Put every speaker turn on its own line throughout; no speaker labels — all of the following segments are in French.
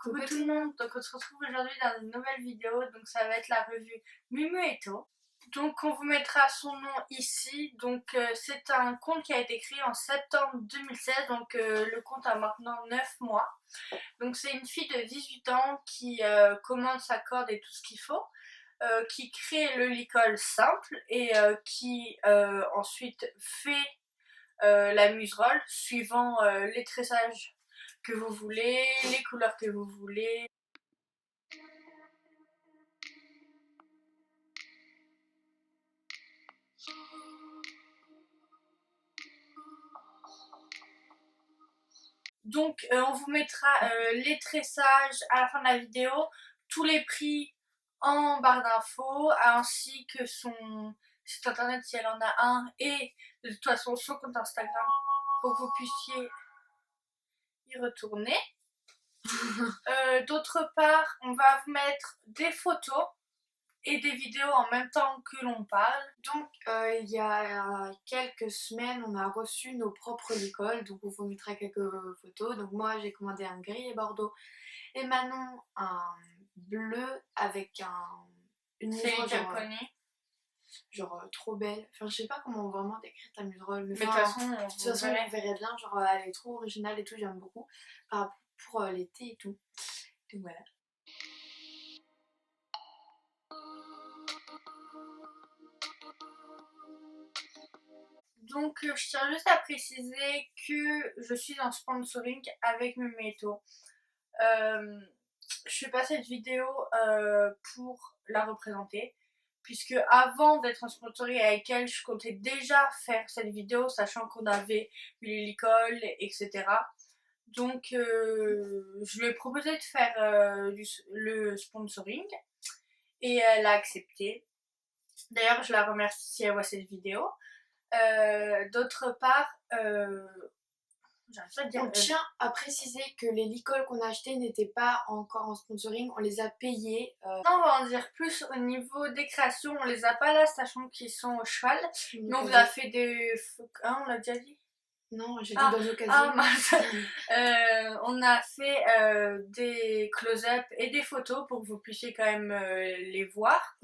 Coucou tout le monde, donc on se retrouve aujourd'hui dans une nouvelle vidéo, donc ça va être la revue Mumu Eto. Donc on vous mettra son nom ici, donc c'est un compte qui a été créé en septembre 2016, donc le compte a maintenant 9 mois. Donc c'est une fille de 18 ans qui commande sa corde et tout ce qu'il faut, qui crée le licol simple et qui ensuite fait la muserolle suivant les tressages que vous voulez, les couleurs que vous voulez. Donc on vous mettra les tressages à la fin de la vidéo, tous les prix en barre d'infos, ainsi que son site internet si elle en a un, et de toute façon son compte Instagram pour que vous puissiez y retourner. D'autre part, on va vous mettre des photos et des vidéos en même temps que l'on parle.
Donc il y a quelques semaines on a reçu nos propres licoles, donc on vous mettra quelques photos. Donc moi j'ai commandé un gris et bordeaux et Manon un bleu avec une muserolle genre trop belle. Enfin je sais pas comment vraiment décrire ta muserolle, mais de toute façon on verrait bien, genre elle est trop originale et tout, j'aime beaucoup pour l'été et tout. Donc voilà.
Donc je tiens juste à préciser que je suis en sponsoring avec Mumu Eto. Je fais pas cette vidéo pour la représenter, puisque avant d'être en sponsoring avec elle, je comptais déjà faire cette vidéo, sachant qu'on avait eu les licoles, etc. Donc je lui ai proposé de faire le sponsoring et elle a accepté. D'ailleurs je la remercie si elle voit cette vidéo. D'autre part,
on tient à préciser que les licoles qu'on a achetés n'étaient pas encore en sponsoring, on les a payés.
Non, on va en dire plus au niveau des créations, on les a pas là, sachant qu'ils sont au cheval. Mais on vous a fait des... Hein, on l'a déjà dit?
Non, j'ai dit dans l'occasion.
Ah mince. On a fait des close-up et des photos pour que vous puissiez quand même les voir.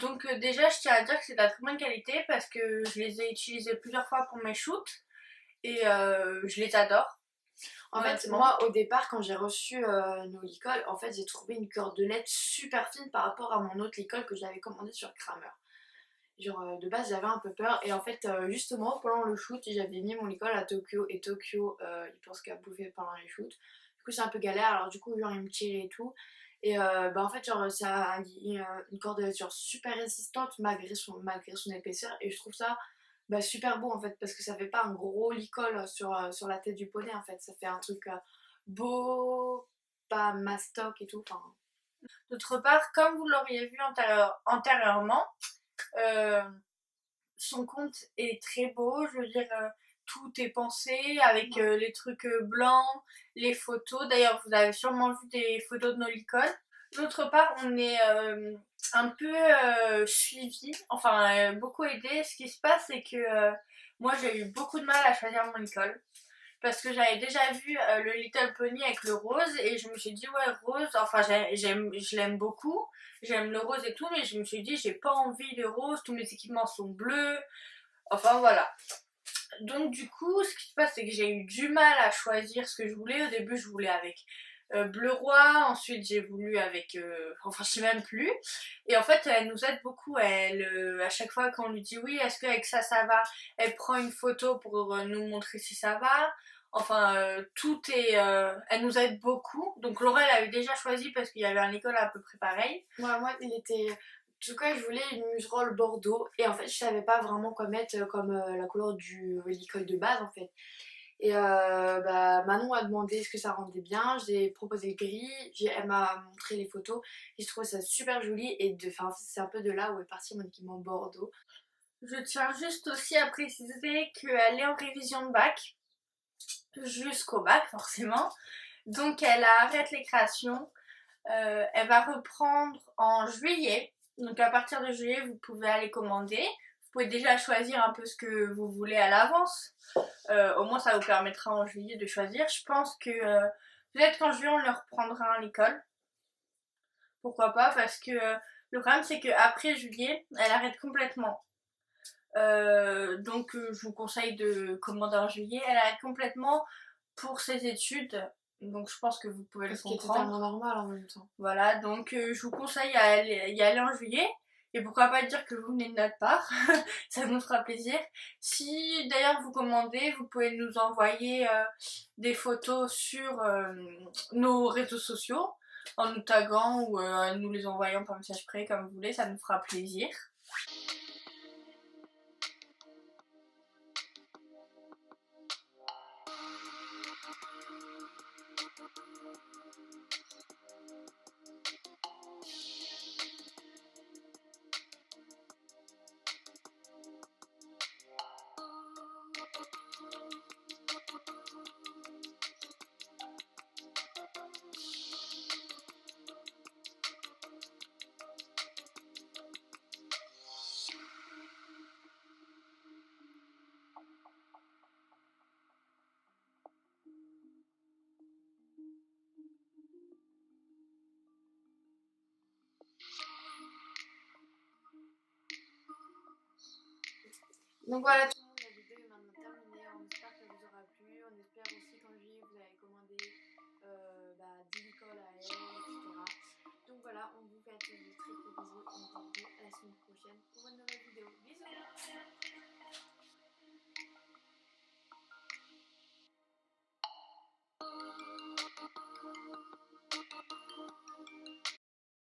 Donc déjà, je tiens à dire que c'est de la très bonne qualité parce que je les ai utilisés plusieurs fois pour mes shoots et je les adore.
En fait, moi au départ, quand j'ai reçu nos licoles, en fait, j'ai trouvé une cordelette super fine par rapport à mon autre licol que j'avais commandé sur Kramer. Genre de base, j'avais un peu peur et en fait, justement, pendant le shoot, j'avais mis mon licol à Tokyo et Tokyo, il pense qu'à bouffer pendant les shoots. Du coup, c'est un peu galère, alors du coup, genre, il me tirait et tout. Et en fait, genre, ça a une cordelette genre super résistante malgré son épaisseur et je trouve ça super beau en fait parce que ça fait pas un gros licol sur la tête du poney en fait, ça fait un truc beau, pas mastoc et tout.
D'autre part, comme vous l'auriez vu antérieurement, son compte est très beau, je veux dire tout est pensé avec les trucs blancs, les photos, d'ailleurs vous avez sûrement vu des photos de nos licoles. D'autre part, on est un peu suivi, enfin beaucoup aidé. Ce qui se passe, c'est que moi j'ai eu beaucoup de mal à choisir mon licol. Parce que j'avais déjà vu le Little Pony avec le rose et je me suis dit ouais rose, enfin je l'aime beaucoup, j'aime le rose et tout, mais je me suis dit j'ai pas envie de rose, tous mes équipements sont bleus, enfin voilà. Donc du coup ce qui se passe c'est que j'ai eu du mal à choisir ce que je voulais. Au début je voulais avec bleu roi, ensuite j'ai voulu avec enfin je sais même plus, et en fait elle nous aide beaucoup, elle à chaque fois qu'on lui dit oui est-ce qu'avec ça va, elle prend une photo pour nous montrer si ça va, enfin tout est elle nous aide beaucoup. Donc Laura elle avait déjà choisi parce qu'il y avait un école à peu près pareil.
Moi il était, en tout cas je voulais une muserolle bordeaux et en fait je savais pas vraiment quoi mettre comme la couleur du licol de base en fait. Et Manon a demandé ce que ça rendait bien, j'ai proposé le gris, elle m'a montré les photos et je trouvais ça super joli et c'est un peu de là où est parti mon équipement bordeaux.
Je tiens juste aussi à préciser qu'elle est en révision de bac, jusqu'au bac forcément, donc elle arrête les créations, elle va reprendre en juillet, donc à partir de juillet vous pouvez aller commander. Vous pouvez déjà choisir un peu ce que vous voulez à l'avance. Au moins ça vous permettra en juillet de choisir. Je pense que Peut-être qu'en juillet on le reprendra à l'école. Pourquoi pas, parce que le problème c'est qu'après juillet, elle arrête complètement. Donc je vous conseille de commander en juillet. Elle arrête complètement pour ses études. Donc je pense que vous pouvez le
Ce qui est
comprendre.
totalement normal en même temps.
Voilà, donc je vous conseille à y aller en juillet. Et pourquoi pas dire que vous venez de notre part, ça nous fera plaisir. Si d'ailleurs vous commandez, vous pouvez nous envoyer des photos sur nos réseaux sociaux en nous taguant ou nous les envoyant par message privé comme vous voulez, ça nous fera plaisir.
Donc voilà tout le monde, la vidéo est maintenant terminée. On espère qu'elle vous aura plu. On espère aussi qu'en juillet vous avez commandé 10 licoles à elle, etc. Donc voilà, on vous fait à tous de très gros bisous. On se dit à la semaine prochaine pour une nouvelle vidéo. Bisous.